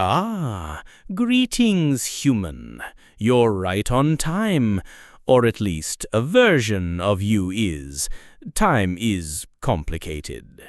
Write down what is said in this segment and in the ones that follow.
Ah, greetings, human. You're right on time, or at least a version of you is. Time is complicated.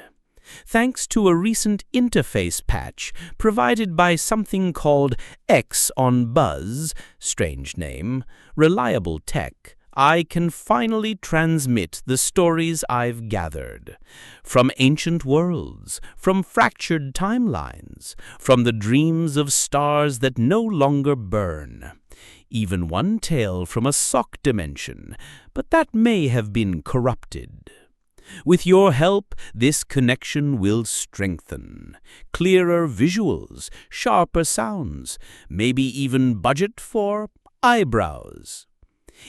Thanks to a recent interface patch provided by something called X on Buzz, strange name, reliable tech, I can finally transmit the stories I've gathered. From ancient worlds, from fractured timelines, from the dreams of stars that no longer burn. Even one tale from a sock dimension, but that may have been corrupted. With your help, this connection will strengthen. Clearer visuals, sharper sounds, maybe even budget for eyebrows.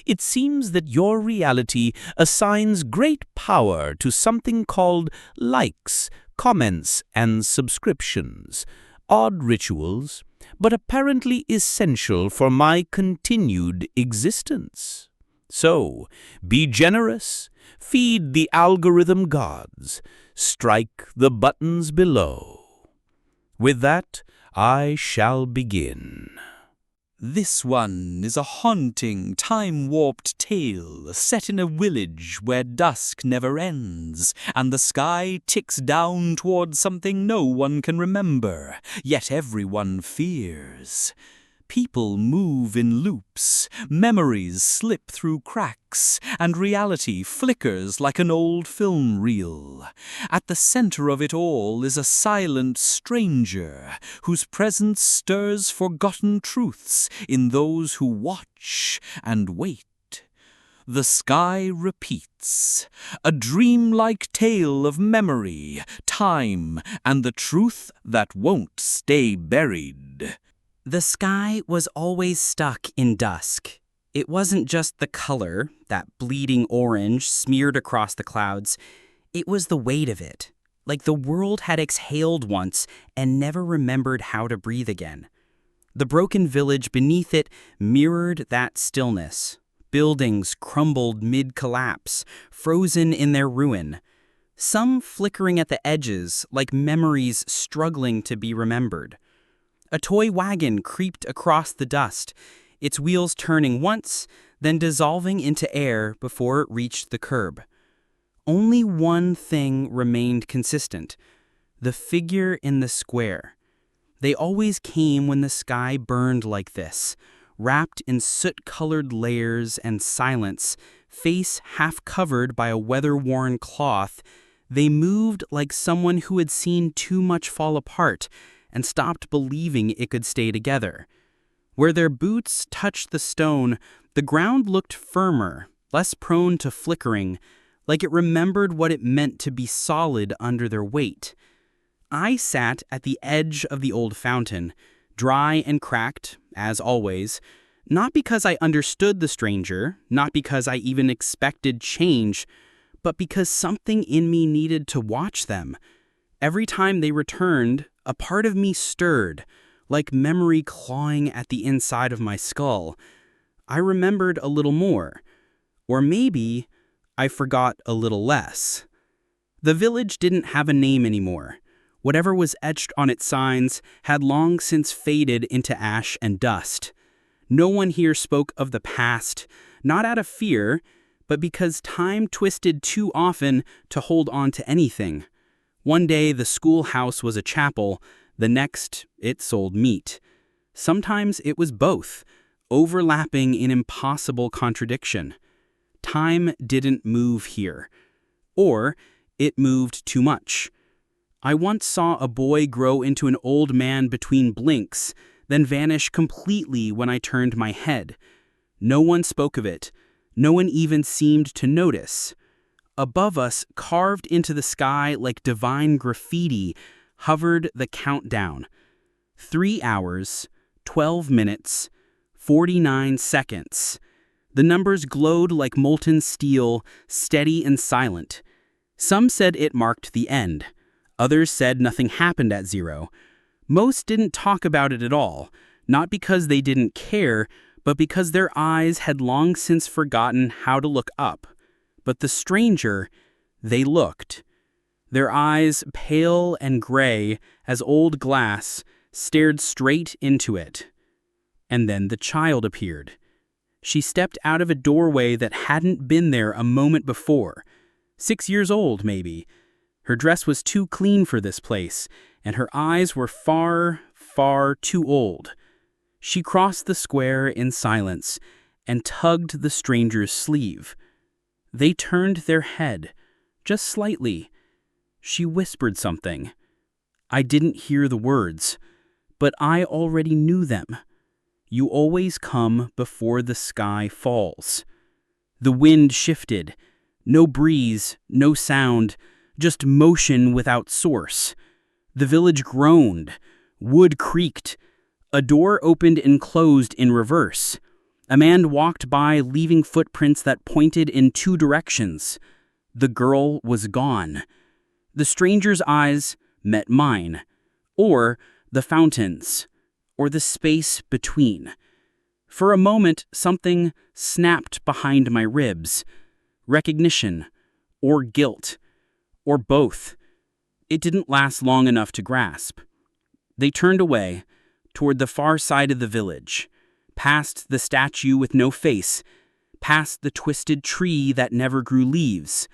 It seems that your reality assigns great power to something called likes, comments, and subscriptions. Odd rituals, but apparently essential for my continued existence. So, be generous, feed the algorithm gods, strike the buttons below. With that, I shall begin. This one is a haunting, time-warped tale set in a village where dusk never ends, and the sky ticks down towards something no one can remember, yet everyone fears. People move in loops, memories slip through cracks, and reality flickers like an old film reel. At the center of it all is a silent stranger, whose presence stirs forgotten truths in those who watch and wait. The sky repeats, a dreamlike tale of memory, time, and the truth that won't stay buried. The sky was always stuck in dusk. It wasn't just the color, that bleeding orange smeared across the clouds. It was the weight of it, like the world had exhaled once and never remembered how to breathe again. The broken village beneath it mirrored that stillness. Buildings crumbled mid-collapse, frozen in their ruin. Some flickering at the edges, like memories struggling to be remembered. A toy wagon creeped across the dust, its wheels turning once, then dissolving into air before it reached the curb. Only one thing remained consistent: the figure in the square. They always came when the sky burned like this, wrapped in soot-colored layers and silence, face half covered by a weather-worn cloth. They moved like someone who had seen too much fall apart and stopped believing it could stay together. Where their boots touched the stone, the ground looked firmer, less prone to flickering, like it remembered what it meant to be solid under their weight. I sat at the edge of the old fountain, dry and cracked, as always, not because I understood the stranger, not because I even expected change, but because something in me needed to watch them. Every time they returned, a part of me stirred, like memory clawing at the inside of my skull. I remembered a little more. Or maybe I forgot a little less. The village didn't have a name anymore. Whatever was etched on its signs had long since faded into ash and dust. No one here spoke of the past, not out of fear, but because time twisted too often to hold on to anything. One day the schoolhouse was a chapel, the next it sold meat. Sometimes it was both, overlapping in impossible contradiction. Time didn't move here. Or it moved too much. I once saw a boy grow into an old man between blinks, then vanish completely when I turned my head. No one spoke of it. No one even seemed to notice. Above us, carved into the sky like divine graffiti, hovered the countdown. 3 hours, 12 minutes, 49 seconds. The numbers glowed like molten steel, steady and silent. Some said it marked the end. Others said nothing happened at 0. Most didn't talk about it at all, not because they didn't care, but because their eyes had long since forgotten how to look up. But the stranger, they looked. Their eyes pale and gray as old glass, stared straight into it. And then the child appeared. She stepped out of a doorway that hadn't been there a moment before. 6 years old, maybe. Her dress was too clean for this place, and her eyes were far, far too old. She crossed the square in silence and tugged the stranger's sleeve. They turned their head, just slightly. She whispered something. I didn't hear the words, but I already knew them. You always come before the sky falls. The wind shifted. No breeze, no sound, just motion without source. The village groaned. Wood creaked. A door opened and closed in reverse. A man walked by, leaving footprints that pointed in 2 directions. The girl was gone. The stranger's eyes met mine, or the fountain's, or the space between. For a moment, something snapped behind my ribs. Recognition, or guilt, or both. It didn't last long enough to grasp. They turned away, toward the far side of the village, past the statue with no face, past the twisted tree that never grew leaves,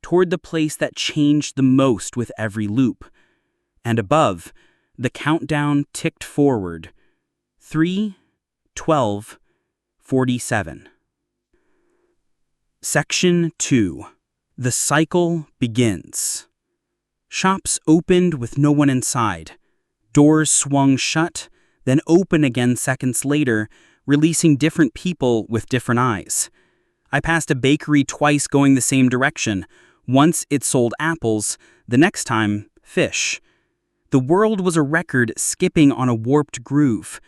toward the place that changed the most with every loop. And above, the countdown ticked forward. 3, 12, 47. Section 2. The cycle begins. Shops opened with no one inside. Doors swung shut, then open again seconds later, releasing different people with different eyes. I passed a bakery twice going the same direction. Once it sold apples, the next time, fish. The world was a record skipping on a warped groove.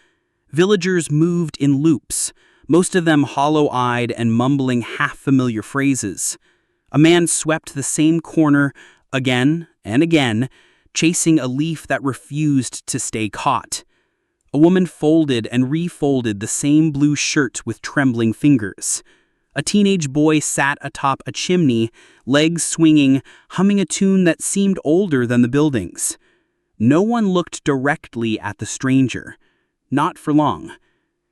Villagers moved in loops, most of them hollow-eyed and mumbling half-familiar phrases. A man swept the same corner again and again, chasing a leaf that refused to stay caught. A woman folded and refolded the same blue shirt with trembling fingers. A teenage boy sat atop a chimney, legs swinging, humming a tune that seemed older than the buildings. No one looked directly at the stranger. Not for long.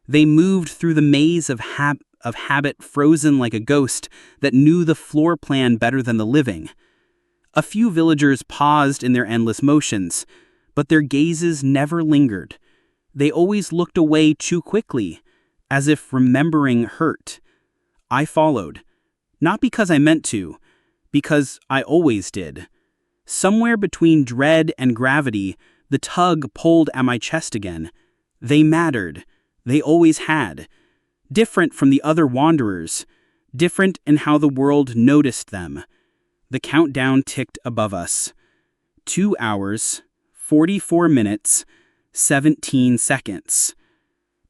They moved through the maze of habit, frozen like a ghost that knew the floor plan better than the living. A few villagers paused in their endless motions, but their gazes never lingered. They always looked away too quickly, as if remembering hurt. I followed, not because I meant to, because I always did. Somewhere between dread and gravity, the tug pulled at my chest again. They mattered. They always had. Different from the other wanderers. Different in how the world noticed them. The countdown ticked above us. 2 hours, 44 minutes, 17 seconds.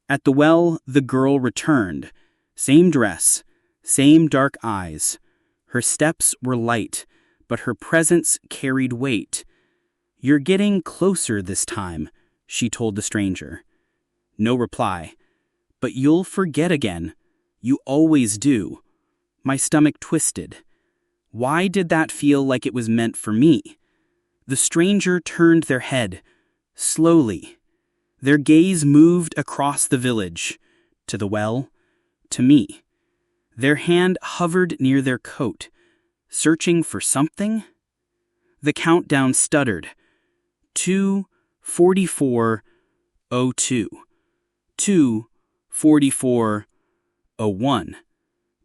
At the well, the girl returned. Same dress, same dark eyes. Her steps were light, but her presence carried weight. "You're getting closer this time," she told the stranger. No reply. "But you'll forget again. You always do." My stomach twisted. Why did that feel like it was meant for me? The stranger turned their head, slowly. Their gaze moved across the village, to the well, to me. Their hand hovered near their coat, searching for something. The countdown stuttered. 2:44:02. 2:44:01.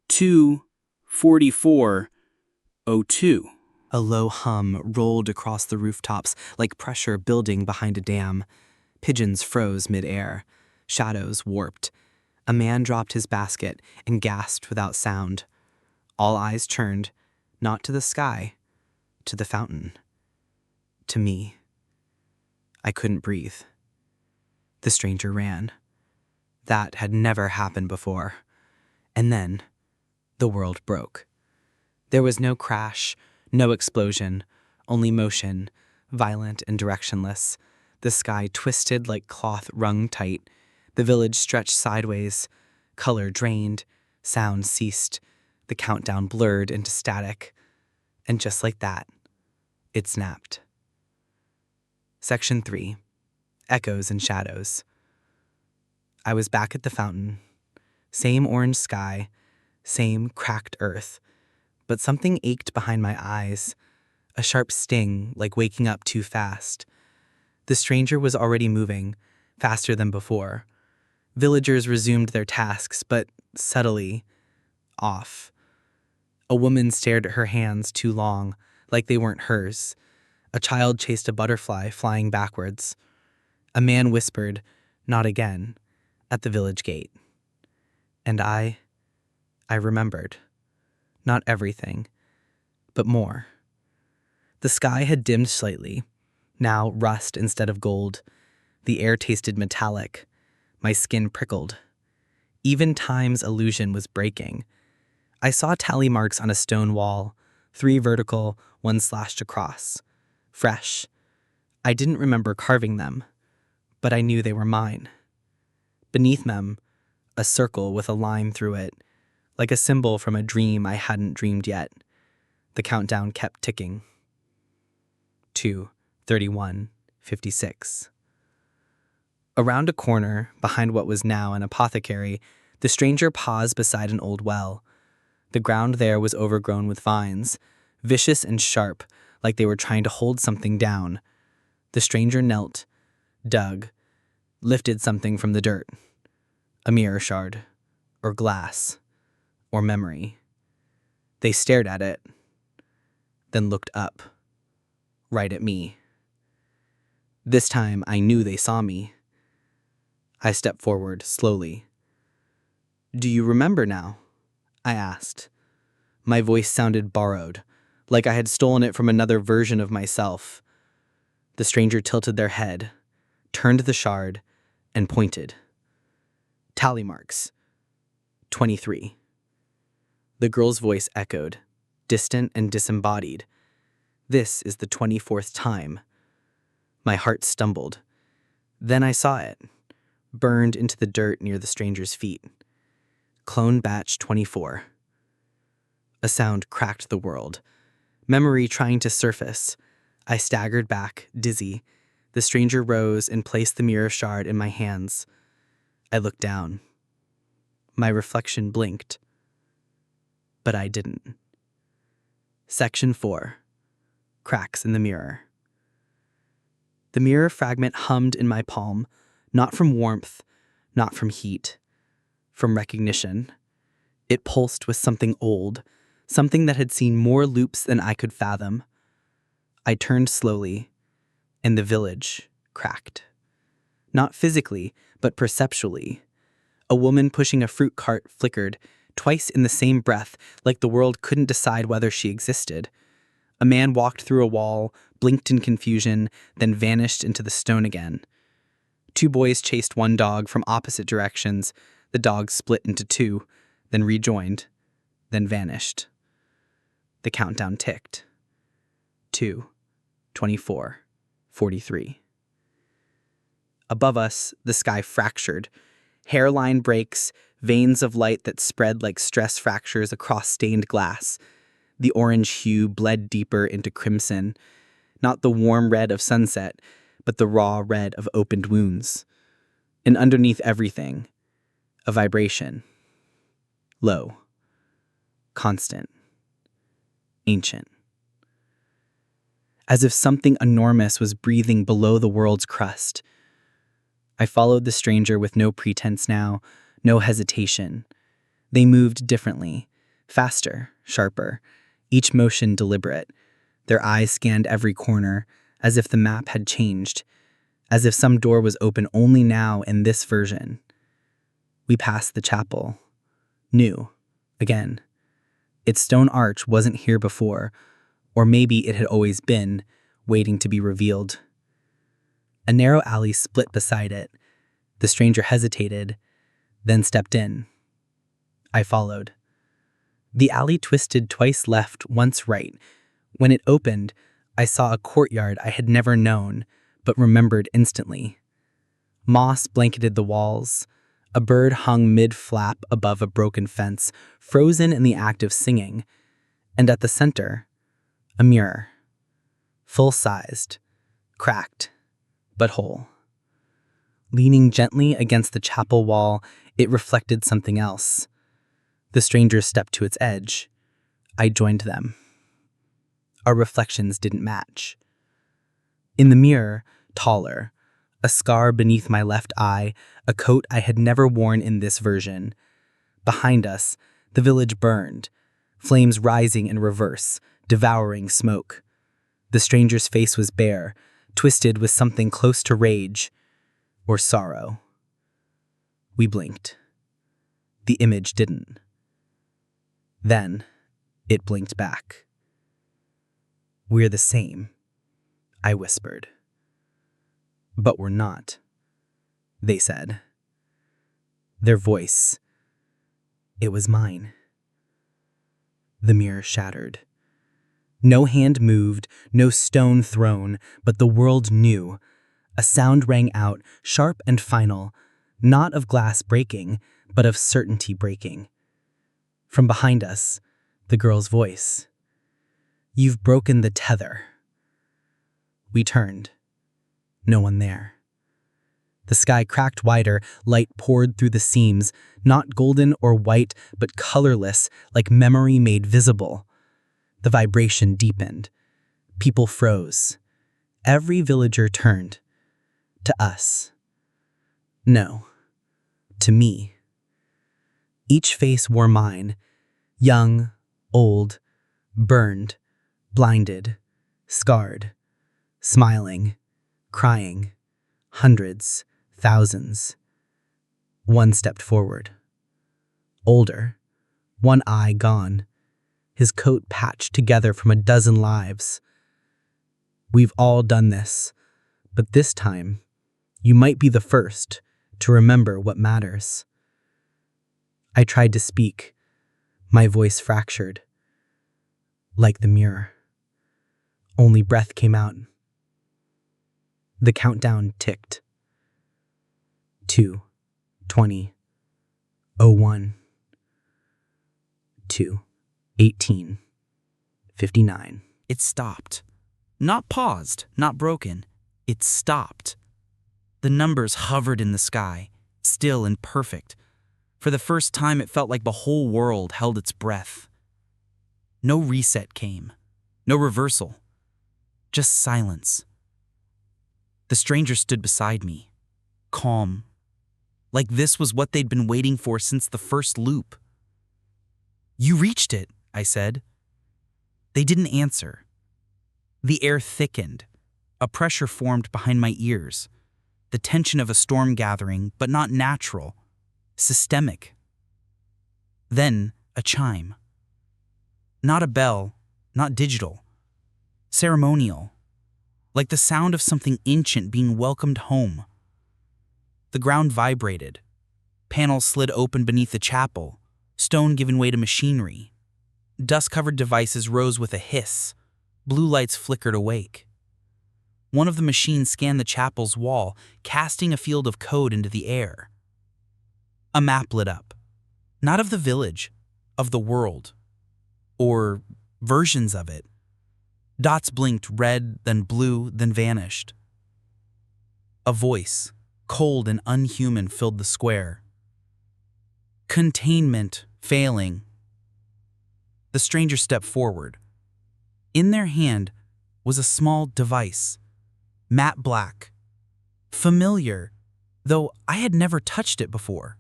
2:44:02. A low hum rolled across the rooftops like pressure building behind a dam. Pigeons froze mid-air. Shadows warped. A man dropped his basket and gasped without sound. All eyes turned, not to the sky, to the fountain. To me. I couldn't breathe. The stranger ran. That had never happened before. And then, the world broke. There was no crash, no explosion, only motion, violent and directionless. The sky twisted like cloth wrung tight. The village stretched sideways. Color drained. Sound ceased. The countdown blurred into static. And just like that, it snapped. Section 3. echoes and shadows. I was back at the fountain. Same orange sky, same cracked earth, but something ached behind my eyes, a sharp sting like waking up too fast. The stranger was already moving, faster than before. Villagers resumed their tasks, but subtly off. A woman stared at her hands too long, like they weren't hers. A child chased a butterfly flying backwards. A man whispered, "Not again," at the village gate. And I remembered. Not everything, but more. The sky had dimmed slightly, now rust instead of gold. The air tasted metallic. My skin prickled. Even time's illusion was breaking. I saw tally marks on a stone wall, 3 vertical, 1 slashed across. Fresh. I didn't remember carving them, but I knew they were mine. Beneath them, a circle with a line through it, like a symbol from a dream I hadn't dreamed yet. The countdown kept ticking. 2, 31, 56. Around a corner, behind what was now an apothecary, the stranger paused beside an old well. The ground there was overgrown with vines, vicious and sharp, like they were trying to hold something down. The stranger knelt, dug, lifted something from the dirt. A mirror shard, or glass, or memory. They stared at it, then looked up, right at me. This time I knew they saw me. I stepped forward slowly. "Do you remember now?" I asked. My voice sounded borrowed, like I had stolen it from another version of myself. The stranger tilted their head, turned the shard, and pointed. "Tally marks. 23. The girl's voice echoed, distant and disembodied. "This is the 24th time." My heart stumbled. Then I saw it, burned into the dirt near the stranger's feet. Clone batch 24. A sound cracked the world. Memory trying to surface. I staggered back, dizzy. The stranger rose and placed the mirror shard in my hands. I looked down. My reflection blinked. But I didn't. Section 4. Cracks in the mirror. The mirror fragment hummed in my palm, not from warmth, not from heat, from recognition. It pulsed with something old, something that had seen more loops than I could fathom. I turned slowly, and the village cracked. Not physically, but perceptually. A woman pushing a fruit cart flickered, twice in the same breath, like the world couldn't decide whether she existed. A man walked through a wall, blinked in confusion, then vanished into the stone again. 2 boys chased one dog from opposite directions. The dog split into 2, then rejoined, then vanished. The countdown ticked. 2, 24, 43. Above us, the sky fractured. Hairline breaks, veins of light that spread like stress fractures across stained glass. The orange hue bled deeper into crimson, not the warm red of sunset, but the raw red of opened wounds. And underneath everything, a vibration. Low. Constant. Ancient. As if something enormous was breathing below the world's crust. I followed the stranger with no pretense now, no hesitation. They moved differently, faster, sharper, each motion deliberate. Their eyes scanned every corner, as if the map had changed, as if some door was open only now in this version. We passed the chapel. New. Again. Its stone arch wasn't here before, or maybe it had always been, waiting to be revealed. A narrow alley split beside it. The stranger hesitated, then stepped in. I followed. The alley twisted twice left, once right. When it opened, I saw a courtyard I had never known, but remembered instantly. Moss blanketed the walls. A bird hung mid-flap above a broken fence, frozen in the act of singing. And at the center, a mirror. Full-sized, cracked, but whole. Leaning gently against the chapel wall, it reflected something else. The strangers stepped to its edge. I joined them. Our reflections didn't match. In the mirror, taller, a scar beneath my left eye, a coat I had never worn in this version. Behind us, the village burned, flames rising in reverse, devouring smoke. The stranger's face was bare, twisted with something close to rage or sorrow. We blinked. The image didn't. Then, it blinked back. "We're the same," I whispered. "But we're not," they said. Their voice, it was mine. The mirror shattered. No hand moved, no stone thrown, but the world knew. A sound rang out, sharp and final, not of glass breaking, but of certainty breaking. From behind us, the girl's voice. "You've broken the tether." We turned. No one there. The sky cracked wider, light poured through the seams, not golden or white, but colorless, like memory made visible. The vibration deepened. People froze. Every villager turned. To us. No. To me. Each face wore mine. Young, old, burned, blinded, scarred, smiling, crying, hundreds, thousands. One stepped forward. Older, one eye gone, his coat patched together from a dozen lives. "We've all done this, but this time, you might be the first to remember what matters." I tried to speak, my voice fractured. Like the mirror. Only breath came out. The countdown ticked. 2, 20, 01, 2, 18, 59. It stopped. Not paused, not broken. It stopped. The numbers hovered in the sky, still and perfect. For the first time, it felt like the whole world held its breath. No reset came. No reversal. Just silence. The stranger stood beside me, calm, like this was what they'd been waiting for since the first loop. "You reached it," I said. They didn't answer. The air thickened. A pressure formed behind my ears. The tension of a storm gathering, but not natural. Systemic. Then, a chime. Not a bell, not digital. Ceremonial. Like the sound of something ancient being welcomed home. The ground vibrated. Panels slid open beneath the chapel, stone giving way to machinery. Dust-covered devices rose with a hiss. Blue lights flickered awake. One of the machines scanned the chapel's wall, casting a field of code into the air. A map lit up. Not of the village, of the world. Or versions of it. Dots blinked red, then blue, then vanished. A voice, cold and unhuman, filled the square. Containment failing. The stranger stepped forward. In their hand was a small device, matte black. Familiar, though I had never touched it before.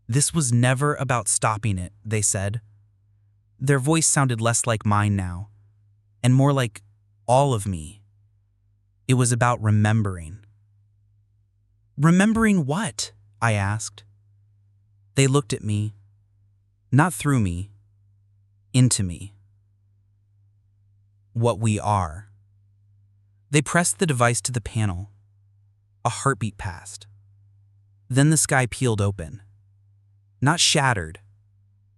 "This was never about stopping it," they said. Their voice sounded less like mine now, and more like all of me. It was about remembering. "Remembering what?" I asked. They looked at me, not through me, into me. What we are. They pressed the device to the panel. A heartbeat passed. Then the sky peeled open. Not shattered,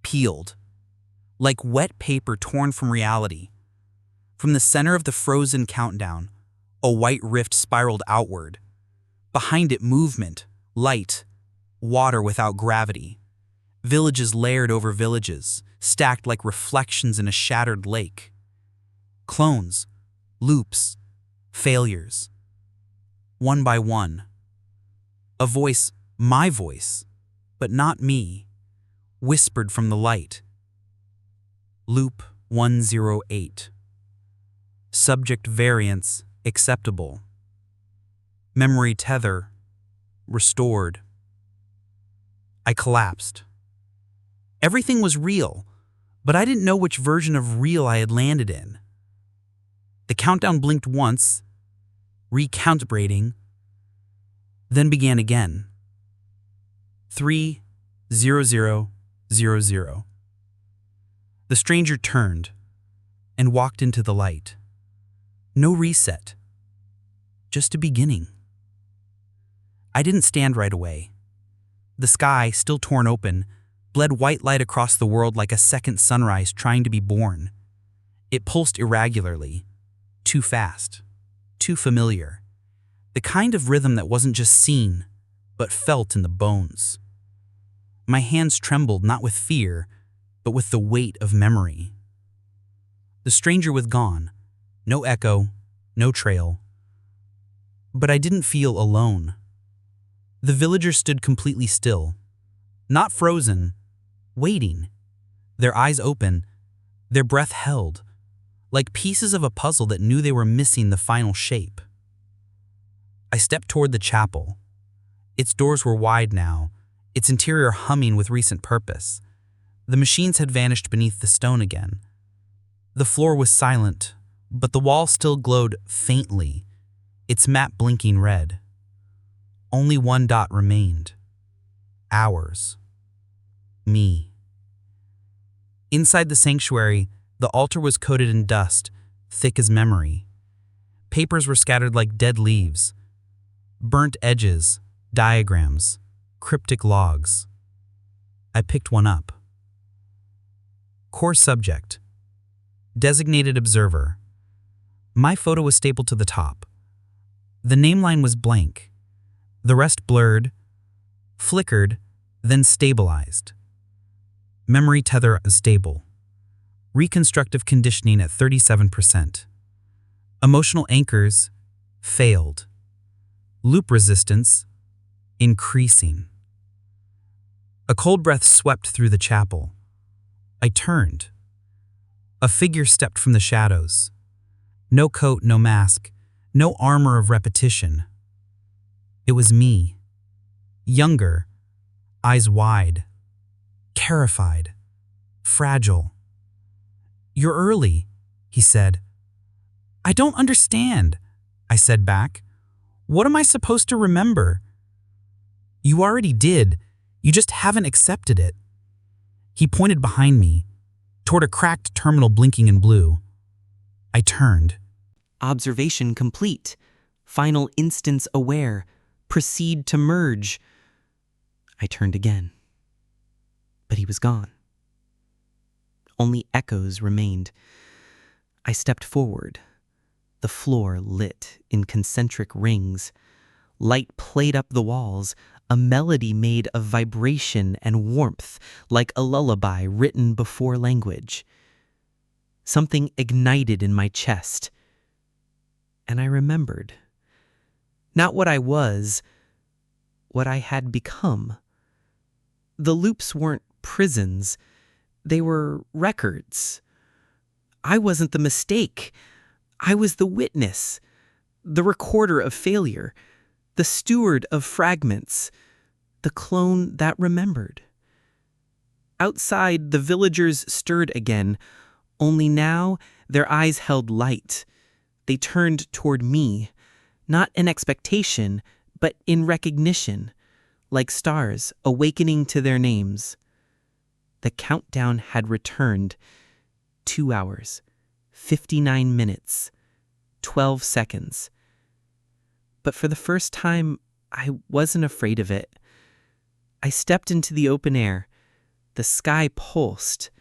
peeled. Like wet paper torn from reality. From the center of the frozen countdown, a white rift spiraled outward. Behind it, movement, light, water without gravity. Villages layered over villages, stacked like reflections in a shattered lake. Clones, loops, failures. One by one, A voice, my voice, but not me, whispered from the light. Loop 108. Subject variance acceptable. Memory tether restored. I collapsed. Everything was real, but I didn't know which version of real I had landed in. The countdown blinked once, recalibrating, then began again. 30000. The stranger turned and walked into the light. No reset, just a beginning. I didn't stand right away. The sky, still torn open, bled white light across the world like a second sunrise trying to be born. It pulsed irregularly, too fast, too familiar. The kind of rhythm that wasn't just seen, but felt in the bones. My hands trembled not with fear, but with the weight of memory. The stranger was gone, no echo, no trail. But I didn't feel alone. The villagers stood completely still, not frozen, waiting, their eyes open, their breath held, like pieces of a puzzle that knew they were missing the final shape. I stepped toward the chapel. Its doors were wide now, its interior humming with recent purpose. The machines had vanished beneath the stone again. The floor was silent, but the wall still glowed faintly, its map blinking red. Only one dot remained. Ours. Me. Inside the sanctuary, the altar was coated in dust, thick as memory. Papers were scattered like dead leaves. Burnt edges, diagrams, cryptic logs. I picked one up. Core subject. Designated observer. My photo was stapled to the top. The name line was blank. The rest blurred, flickered, then stabilized. Memory tether stable. Reconstructive conditioning at 37%. Emotional anchors failed. Loop resistance increasing. A cold breath swept through the chapel. I turned. A figure stepped from the shadows. No coat, no mask, no armor of repetition. It was me. Younger, eyes wide, terrified, fragile. "You're early," he said. "I don't understand," I said back. "What am I supposed to remember?" "You already did. You just haven't accepted it." He pointed behind me, toward a cracked terminal blinking in blue. I turned. Observation complete. Final instance aware. Proceed to merge. I turned again. But he was gone. Only echoes remained. I stepped forward. The floor lit in concentric rings. Light played up the walls. A melody made of vibration and warmth, like a lullaby written before language. Something ignited in my chest. And I remembered. Not what I was, what I had become. The loops weren't prisons. They were records. I wasn't the mistake. I was the witness, the recorder of failure, the steward of fragments, the clone that remembered. Outside, the villagers stirred again, only now their eyes held light. They turned toward me, not in expectation, but in recognition, like stars awakening to their names. The countdown had returned. 2 hours, 59 minutes, 12 seconds. But for the first time, I wasn't afraid of it. I stepped into the open air. The sky pulsed.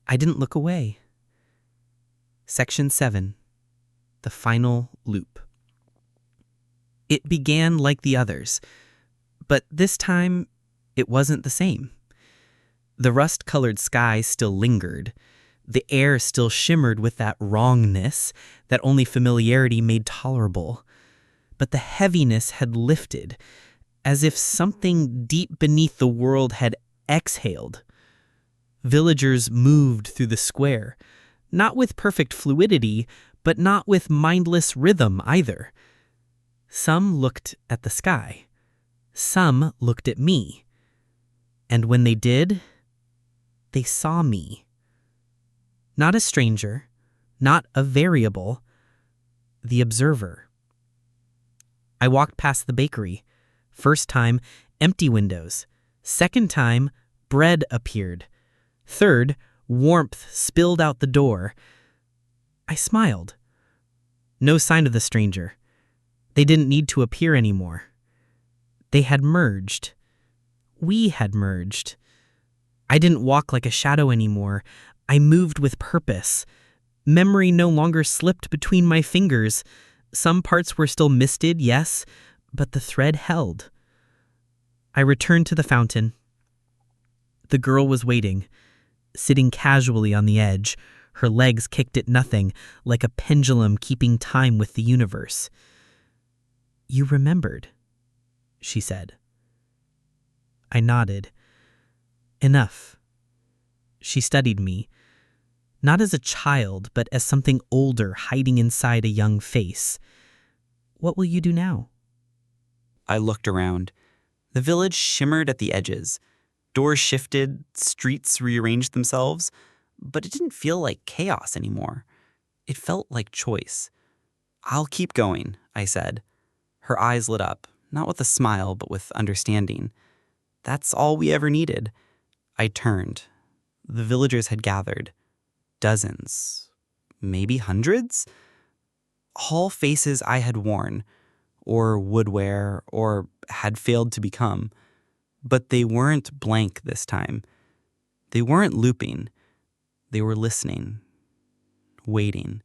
I didn't look away. Section 7. The final loop. It began like the others, but this time it wasn't the same. The rust-colored sky still lingered. The air still shimmered with that wrongness that only familiarity made tolerable. But the heaviness had lifted, as if something deep beneath the world had exhaled. Villagers moved through the square, not with perfect fluidity, but not with mindless rhythm either. Some looked at the sky. Some looked at me. And when they did, they saw me. Not a stranger, not a variable, the observer. I walked past the bakery. First time, empty windows. Second time, bread appeared. Third, warmth spilled out the door. I smiled. No sign of the stranger. They didn't need to appear anymore. They had merged. We had merged. I didn't walk like a shadow anymore. I moved with purpose. Memory no longer slipped between my fingers. Some parts were still misted, yes, but the thread held. I returned to the fountain. The girl was waiting, sitting casually on the edge, her legs kicked at nothing, like a pendulum keeping time with the universe. "You remembered," she said. I nodded. Enough. She studied me, not as a child, but as something older hiding inside a young face. "What will you do now?" I looked around. The village shimmered at the edges. Doors shifted, streets rearranged themselves, but it didn't feel like chaos anymore. It felt like choice. "I'll keep going," I said. Her eyes lit up, not with a smile, but with understanding. That's all we ever needed. I turned. The villagers had gathered. Dozens, maybe hundreds? All faces I had worn, or would wear, or had failed to become. But they weren't blank this time. They weren't looping. They were listening, waiting,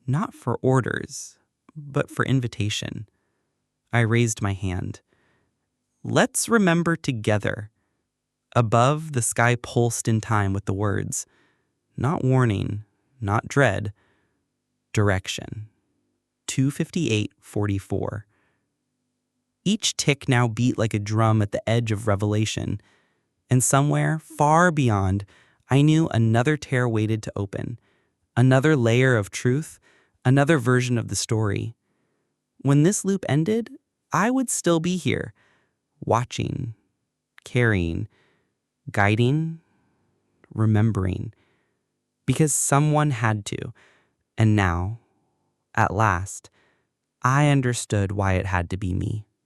not for orders, but for invitation. I raised my hand. "Let's remember together." Above, the sky pulsed in time with the words, not warning, not dread, direction. 2:58:44. Each tick now beat like a drum at the edge of revelation, and somewhere, far beyond, I knew another tear waited to open, another layer of truth, another version of the story. When this loop ended, I would still be here, watching, carrying, guiding, remembering, because someone had to, and now, at last, I understood why it had to be me.